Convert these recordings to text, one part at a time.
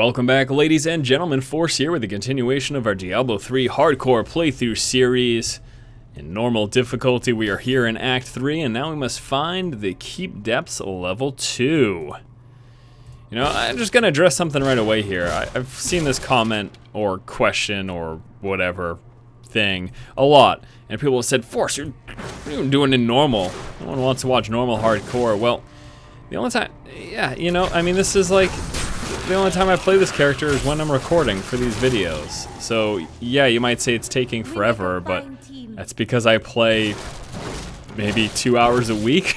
Welcome back, ladies and gentlemen. Force here with the continuation of our Diablo 3 hardcore playthrough series. In normal difficulty, we are here in Act 3, and now we must find the Keep Depths level 2. You know, I'm just gonna address something right away here. I've seen this comment or question or whatever thing a lot, and people have said, Force, what are you doing in normal? No one wants to watch normal hardcore. Well, the only time, yeah, you know, I mean, this is like, the only time I play this character is when I'm recording for these videos. So, yeah, you might say it's taking forever, but that's because I play maybe 2 hours a week,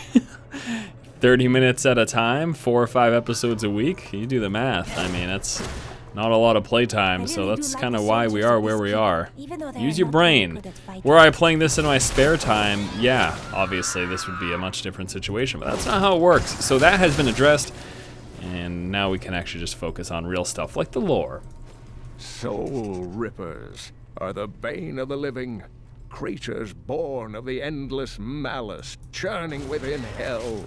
30 minutes at a time, 4 or 5 episodes a week. You do the math. I mean, that's not a lot of playtime, so that's kind of why we are where we are. Use your brain. Were I playing this in my spare time, yeah, obviously this would be a much different situation, but that's not how it works. So that has been addressed, and now we can actually just focus on real stuff like the lore. Soul rippers are the bane of the living, creatures born of the endless malice churning within hell.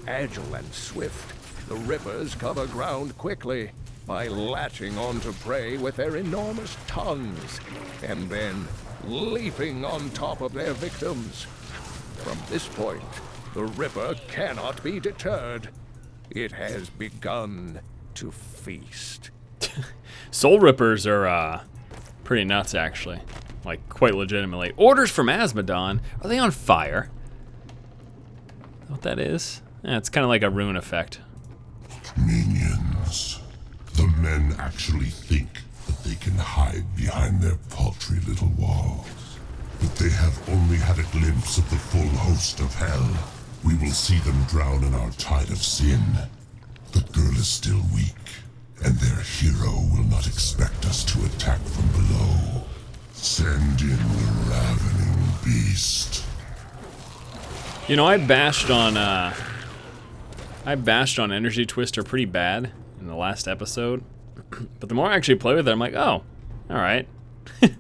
Agile and swift, the rippers cover ground quickly by latching onto prey with their enormous tongues and then leaping on top of their victims. From this point, the Ripper cannot be deterred. It has begun to feast. Soul Rippers are pretty nuts, actually. Like, quite legitimately. Orders from Asmodon? Are they on fire? Is that what that is? Yeah, it's kind of like a rune effect. Minions. The men actually think that they can hide behind their paltry little walls. But they have only had a glimpse of the full host of hell. We will see them drown in our tide of sin. The girl is still weak, and their hero will not expect us to attack from below. Send in the ravening beast. You know, I bashed on Energy Twister pretty bad in the last episode, but the more I actually play with it, I'm like, oh, all right, this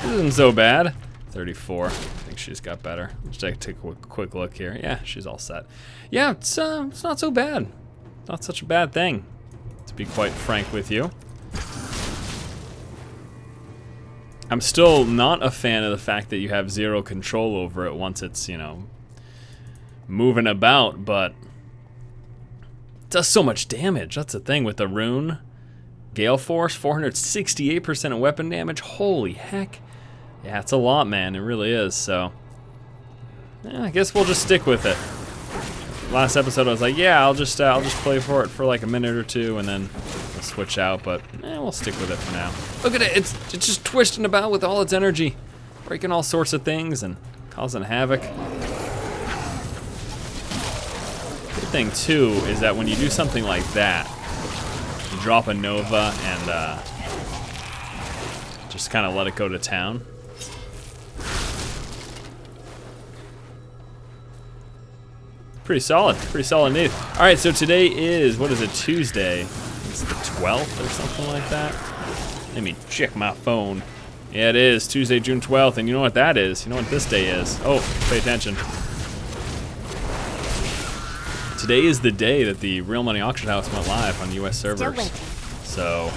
isn't so bad. 34. I think she's got better. Just take a quick look here. Yeah, she's all set. Yeah, it's not so bad. Not such a bad thing, to be quite frank with you. I'm still not a fan of the fact that you have zero control over it once it's, you know, moving about, but it does so much damage. That's the thing with the rune. Gale Force, 468% of weapon damage. Holy heck. Yeah, it's a lot, man. It really is, so yeah, I guess we'll just stick with it. Last episode I was like, yeah, I'll just play for it for like a minute or two and then we'll switch out, but we'll stick with it for now. Look at it, it's just twisting about with all its energy, breaking all sorts of things and causing havoc. Good thing too is that when you do something like that, you drop a Nova and just kind of let it go to town. Pretty solid indeed. All right, so today is, what is it, Tuesday? It's the 12th or something like that. Let me check my phone. Yeah, it is Tuesday, June 12th, and you know what that is? You know what this day is? Oh, pay attention. Today is the day that the Real Money Auction House went live on US servers. So,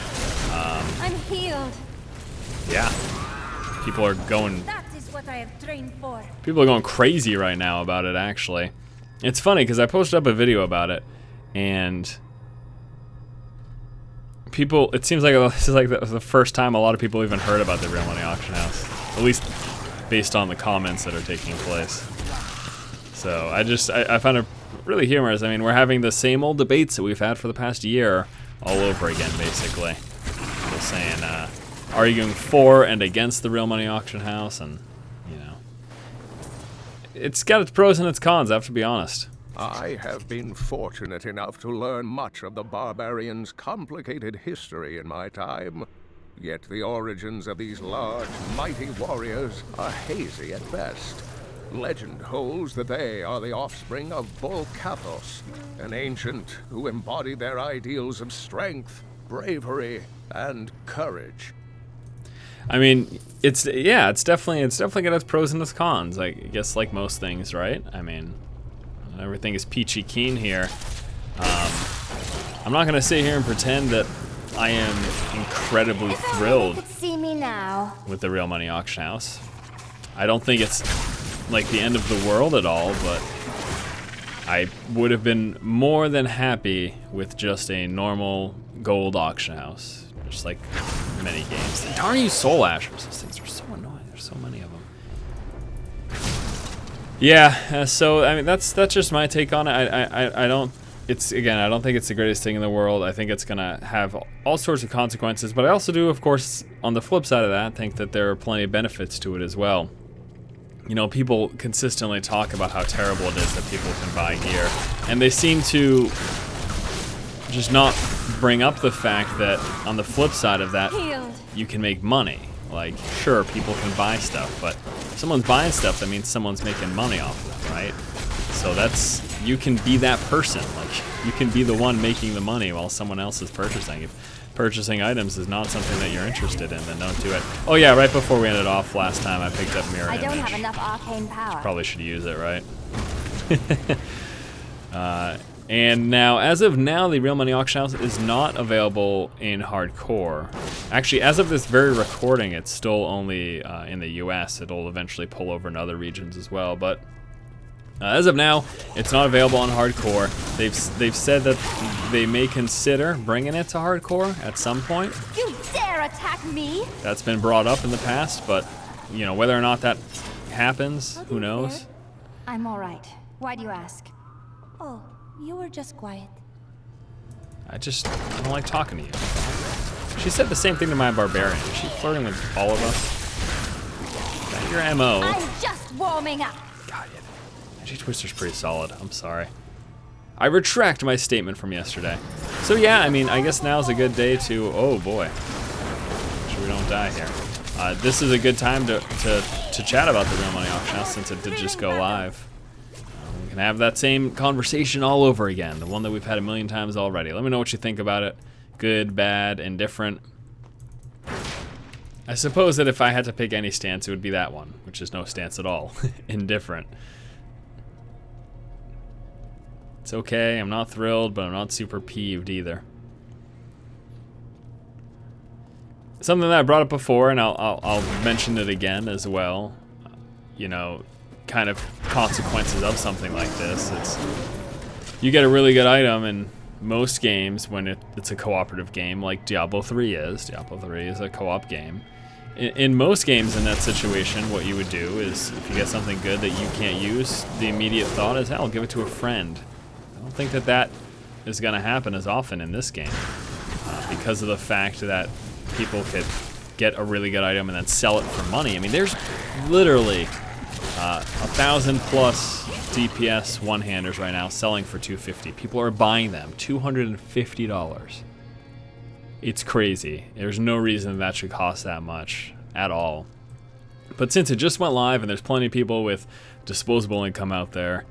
I'm healed. Yeah, people are going. That is what I have trained for. People are going crazy right now about it, actually. It's funny because I posted up a video about it, and people, it seems like this is like the first time a lot of people even heard about the Real Money Auction House, at least based on the comments that are taking place. So I find it really humorous. I mean, we're having the same old debates that we've had for the past year all over again, basically. People saying, arguing for and against the Real Money Auction House, and you know, it's got its pros and its cons, I have to be honest. I have been fortunate enough to learn much of the barbarians' complicated history in my time. Yet the origins of these large, mighty warriors are hazy at best. Legend holds that they are the offspring of Bull Kathos, an ancient who embodied their ideals of strength, bravery, and courage. I mean, it's definitely got its pros and its cons. I guess like most things, right? I mean, everything is peachy keen here. I'm not gonna sit here and pretend that I am incredibly If only thrilled they could see me now. with the Real Money Auction House. I don't think it's like the end of the world at all, but I would have been more than happy with just a normal gold auction house, just like many games. Darn you soul ashers, those things are so annoying. There's so many of them. Yeah, so I mean that's just my take on it. I don't. I don't think it's the greatest thing in the world. I think it's gonna have all sorts of consequences, but I also do, of course, on the flip side of that, think that there are plenty of benefits to it as well. You know, people consistently talk about how terrible it is that people can buy gear, and they seem to just not bring up the fact that on the flip side of that, Healed. you can make money. Like, sure, people can buy stuff, but if someone's buying stuff, that means someone's making money off of them, right? So you can be that person. Like, you can be the one making the money while someone else is purchasing. If purchasing items is not something that you're interested in, then don't do it. Oh yeah, right before we ended off last time, I picked up mirror I image. don't have enough arcane power. Probably should use it, right? And now, as of now, the Real Money Auction House is not available in hardcore. Actually, as of this very recording, it's still only in the US. It'll eventually pull over in other regions as well, but as of now, it's not available on hardcore. They've said that they may consider bringing it to hardcore at some point. You dare attack me? That's been brought up in the past, but you know, whether or not that happens, who knows? I'm all right. Why do you ask? Oh, you were just quiet. I don't like talking to you. She said the same thing to my barbarian. Is she flirting with all of us? Is that your MO? I'm just warming up. God, yeah. Energy Twister's pretty solid. I'm sorry. I retract my statement from yesterday. So yeah, I mean, I guess now's a good day to... Oh boy. Make sure we don't die here. This is a good time to chat about the Real Money Auction House since it did just go live. We can have that same conversation all over again, the one that we've had a million times already. Let me know what you think about it. Good, bad, indifferent. I suppose that if I had to pick any stance, it would be that one, which is no stance at all. Indifferent. It's okay, I'm not thrilled, but I'm not super peeved either. Something that I brought up before, and I'll mention it again as well. You know, kind of consequences of something like this. It's you get a really good item in most games when it's a cooperative game, like Diablo 3 is. Diablo 3 is a co-op game. In most games in that situation, what you would do is, if you get something good that you can't use, the immediate thought is, hell, give it to a friend. I don't think that is going to happen as often in this game because of the fact that people could get a really good item and then sell it for money. I mean, there's literally 1,000 plus DPS one-handers right now selling for $250. People are buying them, $250. It's crazy. There's no reason that should cost that much at all. But since it just went live and there's plenty of people with disposable income out there,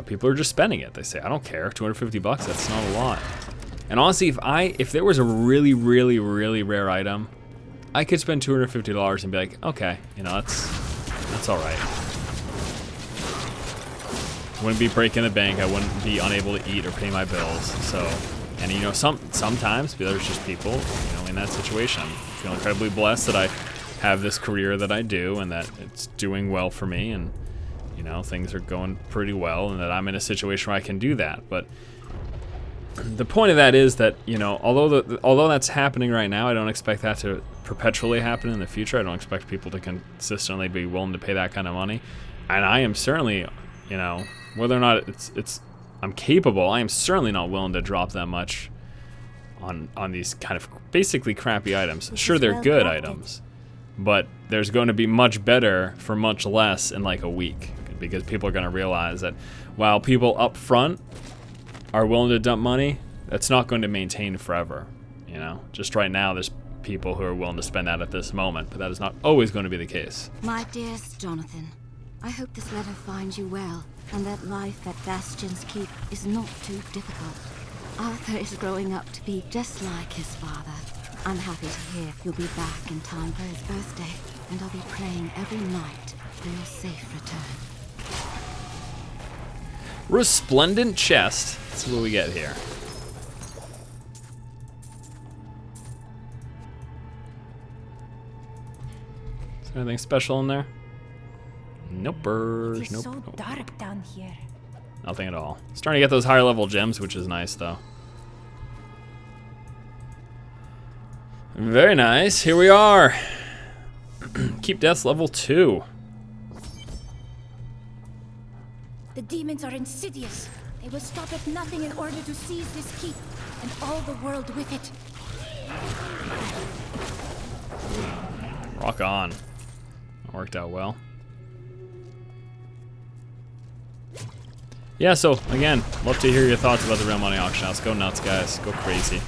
people are just spending it. They say, I don't care, 250 bucks, that's not a lot. And honestly, if there was a really, really, really rare item, I could spend $250 and be like, okay, you know, that's all right. Wouldn't be breaking the bank. I wouldn't be unable to eat or pay my bills. So, and you know, sometimes there's just people, you know, in that situation. I feel incredibly blessed that I have this career that I do and that it's doing well for me, and you know, things are going pretty well, and that I'm in a situation where I can do that. But the point of that is that, you know, although that's happening right now, I don't expect that to perpetually happen in the future. I don't expect people to consistently be willing to pay that kind of money. And I am certainly, you know, whether or not I'm capable, I am certainly not willing to drop that much on these kind of basically crappy items. Sure, they're good items, but there's going to be much better for much less in like a week, because people are going to realize that while people up front are willing to dump money, that's not going to maintain forever. You know, just right now there's people who are willing to spend that at this moment, but that is not always going to be the case. My dearest Jonathan, I hope this letter finds you well, and that life at Bastion's Keep is not too difficult. Arthur is growing up to be just like his father. I'm happy to hear you'll be back in time for his birthday, and I'll be praying every night for your safe return. Resplendent chest. That's what we get here. Anything special in there? Nope. It's so dark down here. Nothing at all. Starting to get those higher level gems, which is nice though. Very nice. Here we are. Keep deaths level 2. The demons are insidious. They will stop at nothing in order to seize this keep and all the world with it. Rock on. Worked out well. Yeah, so again, love to hear your thoughts about the real money auction house. Go nuts, guys. Go crazy.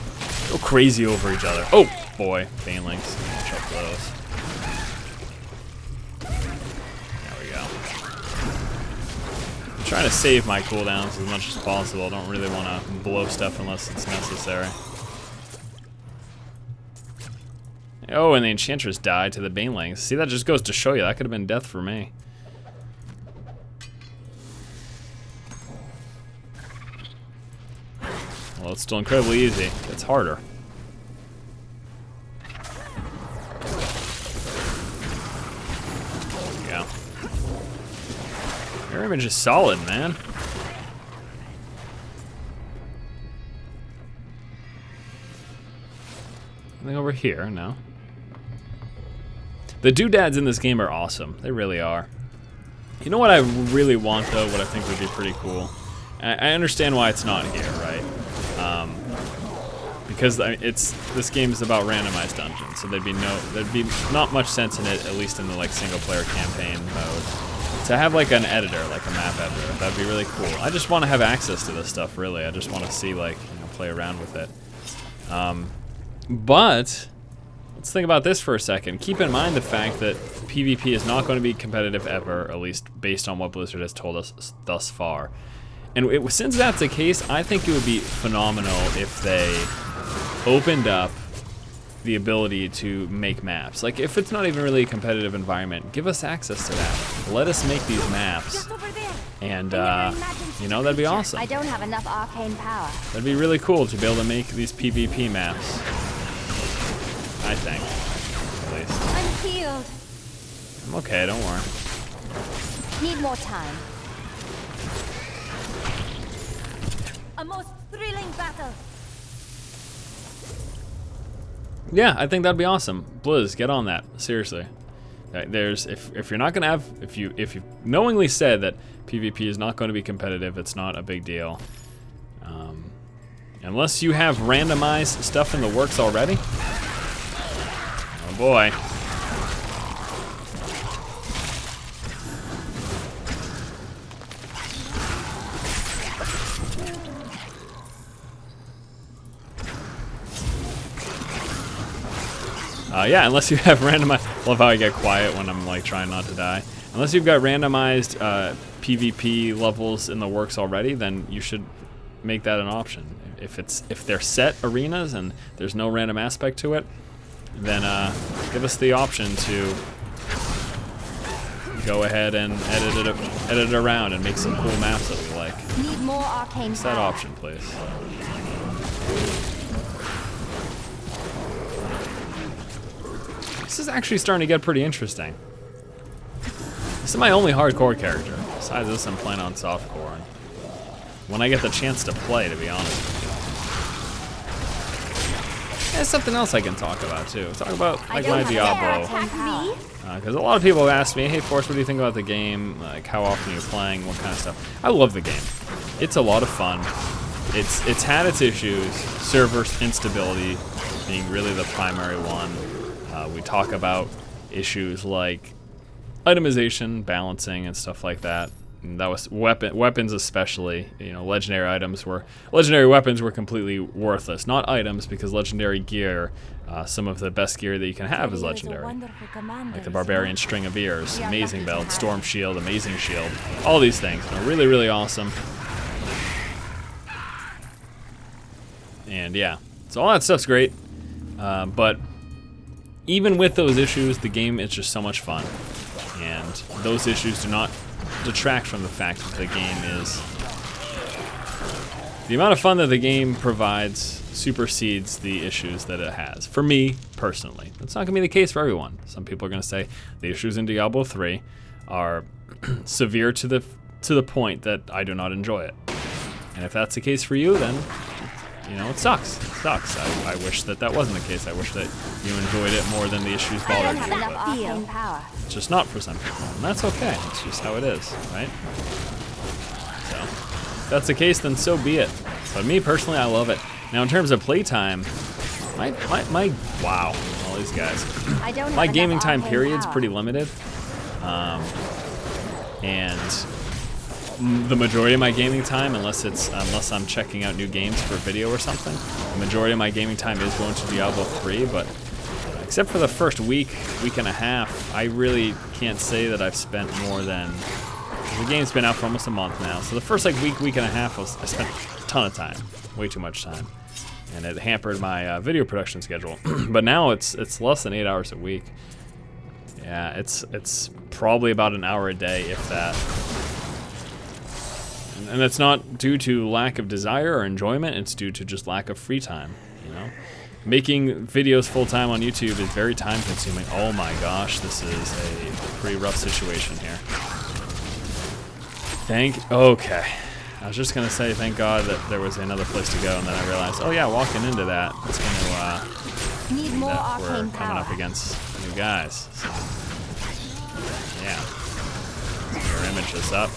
Go crazy over each other. Oh boy, banelings. Watch out for those. There we go. I'm trying to save my cooldowns as much as possible. I don't really want to blow stuff unless it's necessary. Oh, and the Enchantress died to the banelings. See, that just goes to show you that could have been death for me. Well, it's still incredibly easy. It's harder. There we go. Your image is solid, man. Anything over here? No. The doodads in this game are awesome. They really are. You know what I really want, though? What I think would be pretty cool? I understand why it's not here, right? Because this game is about randomized dungeons, so there'd be not much sense in it, at least in the like single player campaign mode. To have like an editor, like a map editor, that'd be really cool. I just want to have access to this stuff, really. I just want to see like, you know, play around with it. But let's think about this for a second. Keep in mind the fact that PvP is not going to be competitive ever, at least based on what Blizzard has told us thus far. And since that's the case, I think it would be phenomenal if they opened up the ability to make maps. Like, if it's not even really a competitive environment, give us access to that. Let us make these maps. And, you know, that'd be awesome. I don't have enough arcane power. That'd be really cool to be able to make these PvP maps. I think, at least. I'm healed. I'm okay, don't worry. Need more time. A most thrilling battle. Yeah, I think that'd be awesome. Blizz, get on that. Seriously. If you're not gonna have, if you knowingly said that PvP is not going to be competitive, it's not a big deal. Unless you have randomized stuff in the works already. Oh boy. Yeah, unless you have randomized. Love how I get quiet when I'm like trying not to die. Unless you've got randomized PvP levels in the works already, then you should make that an option. If they're set arenas and there's no random aspect to it, then give us the option to go ahead and edit it around and make some cool maps that we like. Need more arcane What's that option, please? This is actually starting to get pretty interesting. This is my only hardcore character. Besides this, I'm playing on softcore. And when I get the chance to play, to be honest with you. There's something else I can talk about, too. Talk about, like, my Diablo. Because a lot of people have asked me, hey, Force, what do you think about the game? Like, how often are you playing? What kind of stuff? I love the game. It's a lot of fun. It's had its issues. Server instability being really the primary one. We talk about issues like itemization, balancing, and stuff like that. And that was weapons especially. You know, legendary weapons were completely worthless. Not items, because legendary gear, some of the best gear that you can have is legendary. Like the Barbarian String of Ears, amazing belt, Storm Shield, amazing shield. All these things are really, really awesome. And yeah, so all that stuff's great. But even with those issues, the game is just so much fun. And those issues do not detract from the fact that the game is... The amount of fun that the game provides supersedes the issues that it has. For me, personally. That's not going to be the case for everyone. Some people are going to say the issues in Diablo 3 are severe to the point that I do not enjoy it. And if that's the case for you, then, you know, it sucks. It sucks. I wish that wasn't the case. I wish that you enjoyed it more than the issues bothered you. It's just not for some people, and that's okay. It's just how it is, right? So, if that's the case, then so be it. But me personally, I love it. Now, in terms of playtime, my wow, all these guys. My gaming time period's pretty limited, and the majority of my gaming time, unless I'm checking out new games for video or something, the majority of my gaming time is going to Diablo 3. But except for the first week and a half, I really can't say that I've spent more than. The game's been out for almost a month now, so the first like week and a half, I spent a ton of time, way too much time, and it hampered my video production schedule. But now it's less than 8 hours a week. Yeah, it's probably about an hour a day, if that. And it's not due to lack of desire or enjoyment, it's due to just lack of free time, you know? Making videos full-time on YouTube is very time-consuming. Oh my gosh, this is a pretty rough situation here. Okay. I was just gonna say thank God that there was another place to go, and then I realized, oh yeah, walking into that, it's gonna Need more that we're arcane coming power. up against new guys. So, yeah. Your image is up.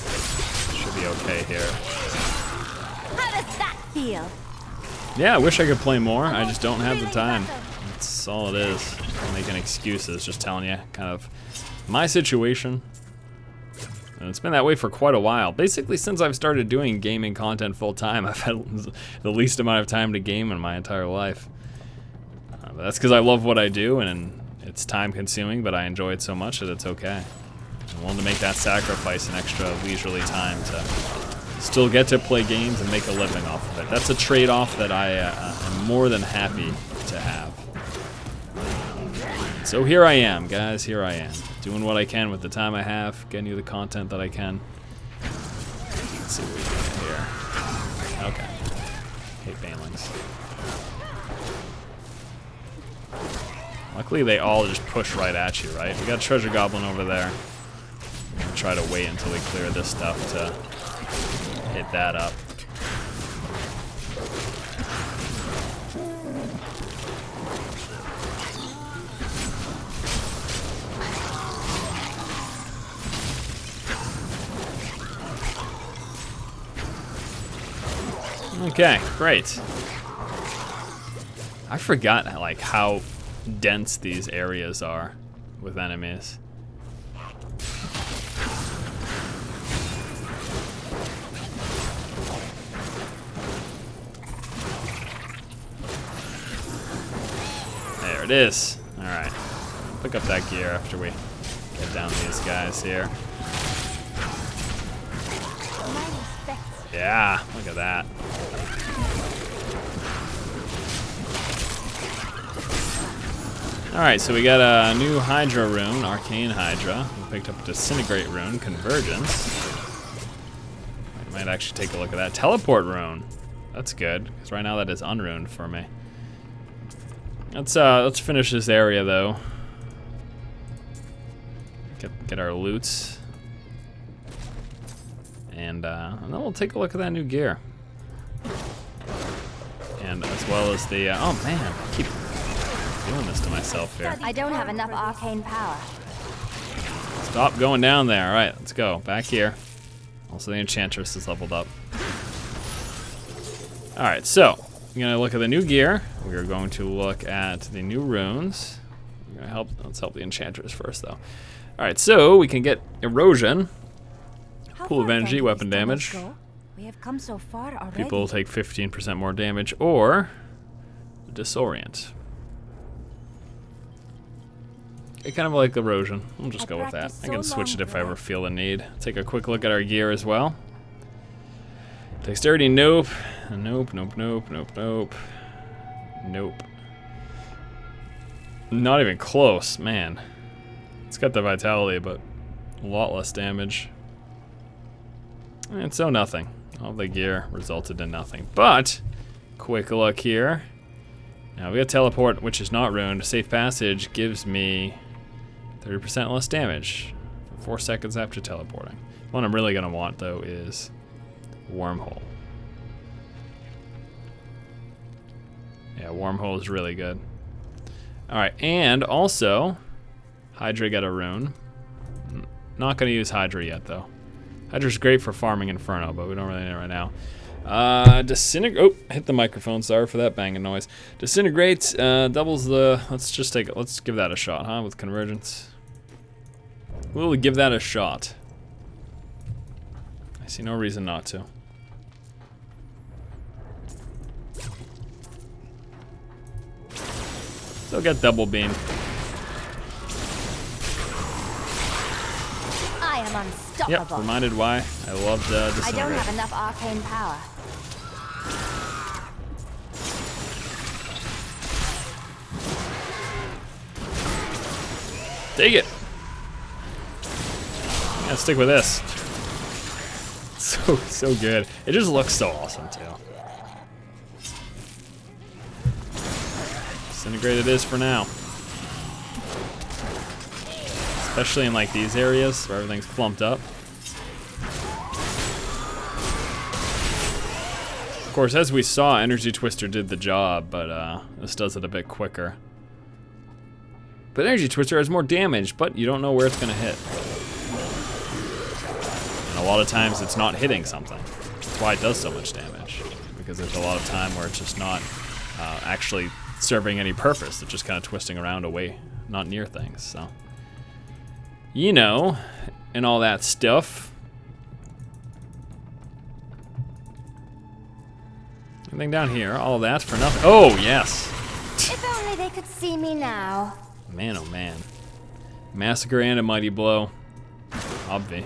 Should be okay here. How does that feel? Yeah, I wish I could play more. I just don't have the time. That's all it is. I'm making excuses, just telling you kind of my situation. And it's been that way for quite a while. Basically, since I've started doing gaming content full time, I've had the least amount of time to game in my entire life. But that's because I love what I do, and it's time consuming, but I enjoy it so much that it's okay. I'm willing to make that sacrifice and extra leisurely time to still get to play games and make a living off of it. That's a trade-off that I am more than happy to have. So here I am, guys, here I am. Doing what I can with the time I have, getting you the content that I can. Let's see what we get here. Okay. Hate banelings. Luckily they all just push right at you, right? We got a treasure goblin over there. I'll try to wait until we clear this stuff to hit that up. Okay, great. I forgot like how dense these areas are with enemies. There it is. All right, pick up that gear after we get down these guys here. Yeah, look at that. Alright, so we got a new Hydra rune, Arcane Hydra. We picked up a Disintegrate rune, Convergence. I might actually take a look at that. Teleport rune. That's good, because right now that is unruned for me. Let's finish this area though. Get our loots. And then we'll take a look at that new gear. And as well as the, oh man, I keep doing this to myself here. I don't have enough arcane power. Stop going down there. All right, let's go back here. Also, the Enchantress is leveled up. All right, so we're gonna look at the new gear. We're going to look at the new runes. We're gonna let's help the Enchantress first though. All right, so we can get Erosion. Pool of energy, weapon damage. We have come so far already. People will take 15% more damage, or Disorient. It kind of like Erosion. We'll just go with that. I can switch it if I ever feel the need. Take a quick look at our gear as well. Dexterity, nope. Nope, nope, nope, nope, nope. Nope. Not even close, man. It's got the vitality, but a lot less damage. And so nothing. All the gear resulted in nothing. But quick look here. Now we got teleport, which is not ruined. Safe passage gives me 30% less damage for 4 seconds after teleporting. What I'm really gonna want though is wormhole. Yeah, wormhole is really good. All right, and also Hydra got a rune. Not gonna use Hydra yet though. Hydra's great for farming Inferno, but we don't really need it right now. Disintegrate. Oh, hit the microphone. Sorry for that banging noise. Disintegrates doubles the. Let's just take it. Let's give that a shot, huh? With convergence, we'll give that a shot. I see no reason not to. Still got double beam. I am unstoppable. Yep. Reminded why I loved Disintegrate. I don't have enough arcane power. Take it. Yeah, stick with this. So good. It just looks so awesome too. Disintegrate it is for now. Especially in like these areas where everything's plumped up. Of course, as we saw, Energy Twister did the job, but this does it a bit quicker. But Energy Twister has more damage, but you don't know where it's gonna hit. And a lot of times it's not hitting something. That's why it does so much damage. Because there's a lot of time where it's just not actually serving any purpose. It's just kind of twisting around away, not near things, so. You know, and all that stuff. Anything down here? All of that for nothing. Oh, yes. If only they could see me now. Man, oh man. Massacre and a mighty blow. Obvi.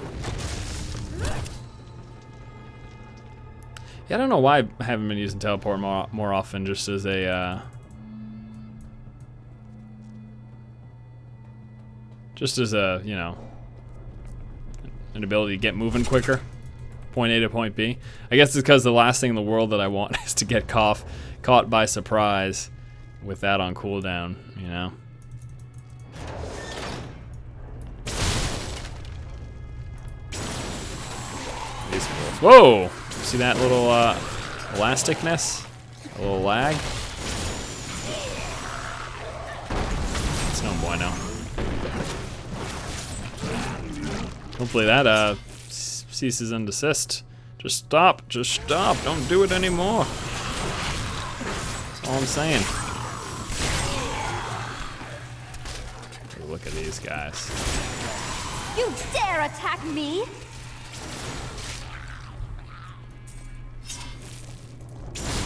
Yeah, I don't know why I haven't been using teleport more often, just as a you know, an ability to get moving quicker. Point A to point B. I guess it's because the last thing in the world that I want is to get caught by surprise with that on cooldown, you know? Whoa! See that little elasticness? A little lag? It's no bueno. Hopefully that ceases and desist. Just stop, don't do it anymore. That's all I'm saying. Look at these guys. You dare attack me?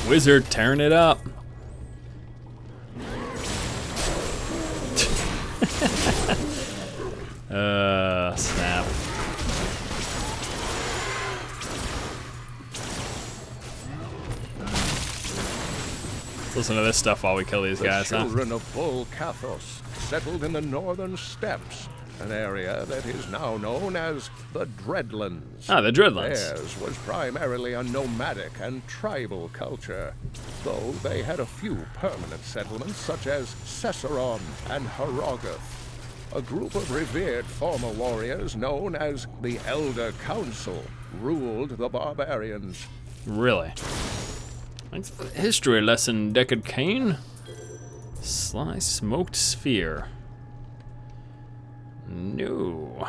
Wizard tearing it up. Snap. Listen to this stuff while we kill these guys, huh? The children of Bull Kathos settled in the northern steppes, an area that is now known as the Dreadlands. Ah, the Dreadlands. Theirs was primarily a nomadic and tribal culture, though they had a few permanent settlements such as Cesseron and Harogoth. A group of revered former warriors known as the Elder Council ruled the barbarians. Really? Thanks for the history lesson, Deckard Cain. Sly smoked sphere. No.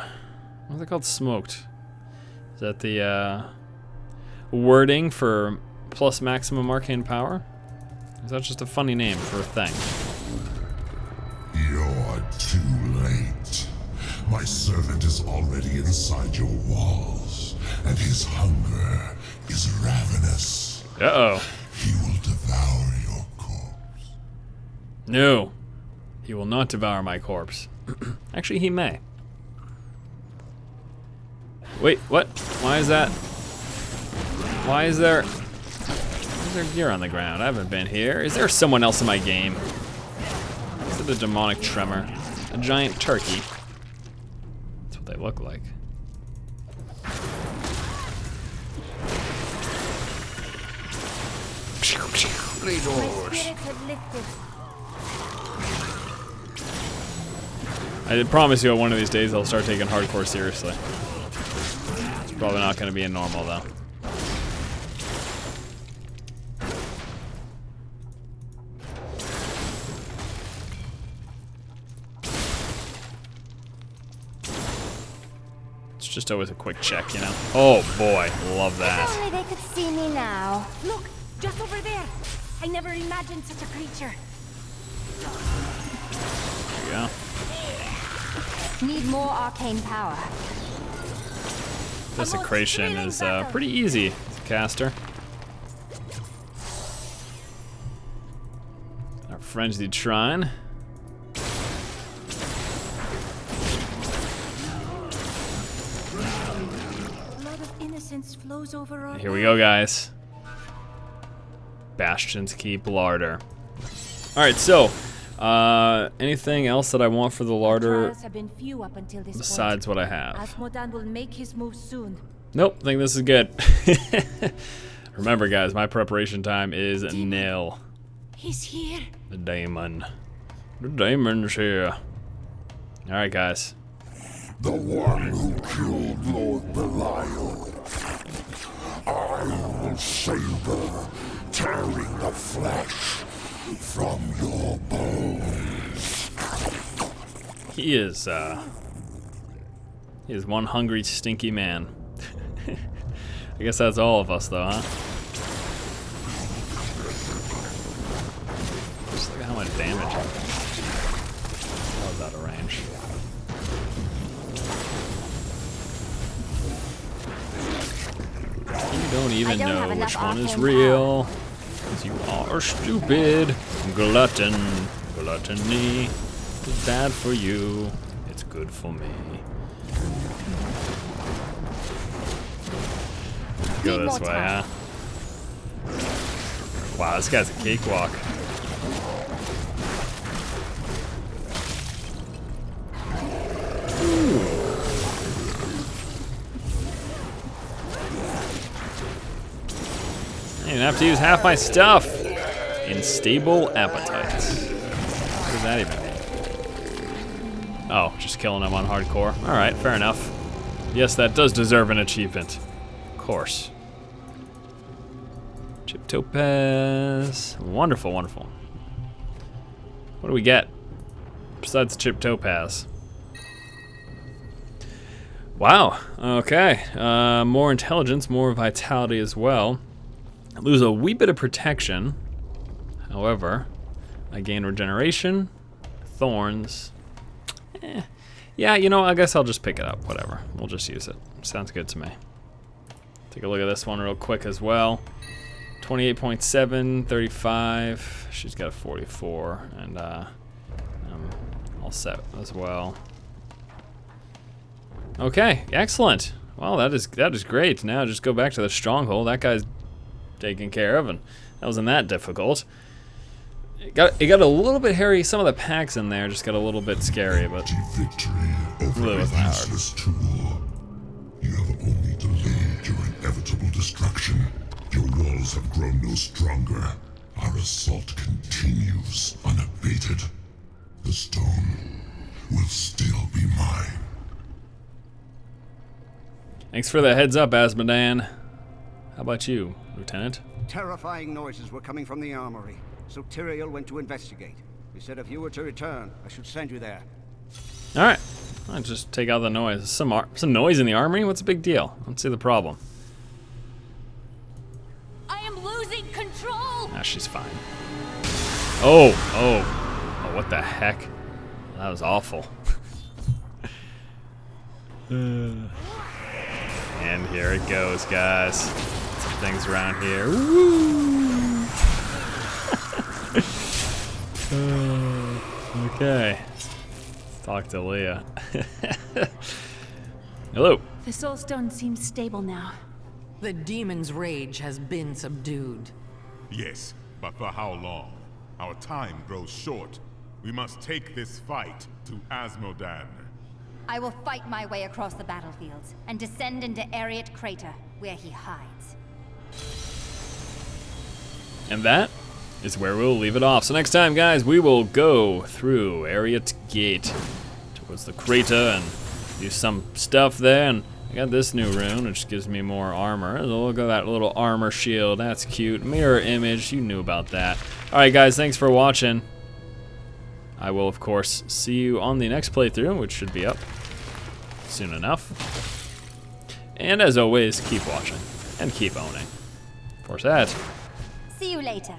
What's it called? Smoked. Is that the wording for plus maximum arcane power? Or is that just a funny name for a thing? You're too late. My servant is already inside your walls, and his hunger is ravenous. Uh-oh. He will devour your corpse. No. He will not devour my corpse. Actually, he may. Wait, what? Why is that? Why is there gear on the ground? I haven't been here. Is there someone else in my game? Is it a demonic tremor? A giant turkey? That's what they look like. My spirits have lifted. I promise you, one of these days I'll start taking hardcore seriously. It's probably not going to be in normal though. It's just always a quick check, you know? Oh boy, love that. If only they could see me now. Look, just over there. I never imagined such a creature. There you go. Need more arcane power. Desecration is pretty easy as a caster. Our frenzied shrine. Blood of innocence flows over our Here we go, guys. Bastion's Keep larder. All right, so anything else that I want for the larder trials have been few up until this besides what I have? Asmodan will make his move soon. Nope, I think this is good. Remember, guys, my preparation time is nil. He's here. The daemon. The daemon's here. All right, guys. The one who killed Lord Bile. I will savor, tearing the flesh from your bones. He is one hungry, stinky man. I guess that's all of us, though, huh? Just look at how much damage. That was out of range. You don't even know which one is real. Because you are stupid. Glutton. Gluttony is bad for you. It's good for me. Go this way, huh? Wow, this guy's a cakewalk. I didn't have to use half my stuff. Unstable appetites. What does that even mean? Oh, just killing him on hardcore. Alright, fair enough. Yes, that does deserve an achievement. Of course. Chip Topaz. Wonderful, wonderful. What do we get besides Chip Topaz? Wow, okay. More intelligence, more vitality as well. I lose a wee bit of protection. However, I gain regeneration, thorns. Yeah, you know, I guess I'll just pick it up, whatever. We'll just use it. Sounds good to me. Take a look at this one real quick as well. 28.7, 35. She's got a 44, and I'm all set as well. Okay, excellent. Well, that is great. Now just go back to the stronghold. That guy's taken care of, and that wasn't that difficult. It got a little bit hairy. Some of the packs in there just got a little bit scary, but Victory over really a wasn't hard. useless tool. You have only delayed your inevitable destruction. Your walls have grown no stronger. Our assault continues unabated. The stone will still be mine. Thanks for the heads up, Asmodan. How about you, Lieutenant? Terrifying noises were coming from the armory, so Tyrael went to investigate. He said if you were to return, I should send you there. All right, I'll just take out the noise. Some noise in the armory? What's the big deal? I don't see the problem. I am losing control. Ah, she's fine. Oh, what the heck? That was awful. And here it goes, guys. Some things around here. Woo! Okay. Let's talk to Leah. Hello. The Soul Stone seems stable now. The demon's rage has been subdued. Yes, but for how long? Our time grows short. We must take this fight to Asmodan. I will fight my way across the battlefields and descend into Ariat Crater, where he hides. And that is where we'll leave it off. So next time, guys, we will go through Ariat Gate towards the crater and do some stuff there. And I got this new rune, which gives me more armor. Look at that little armor shield. That's cute. Mirror image. You knew about that. All right, guys, thanks for watching. I will, of course, see you on the next playthrough, which should be up soon enough. And as always, keep watching and keep owning. For that. See you later.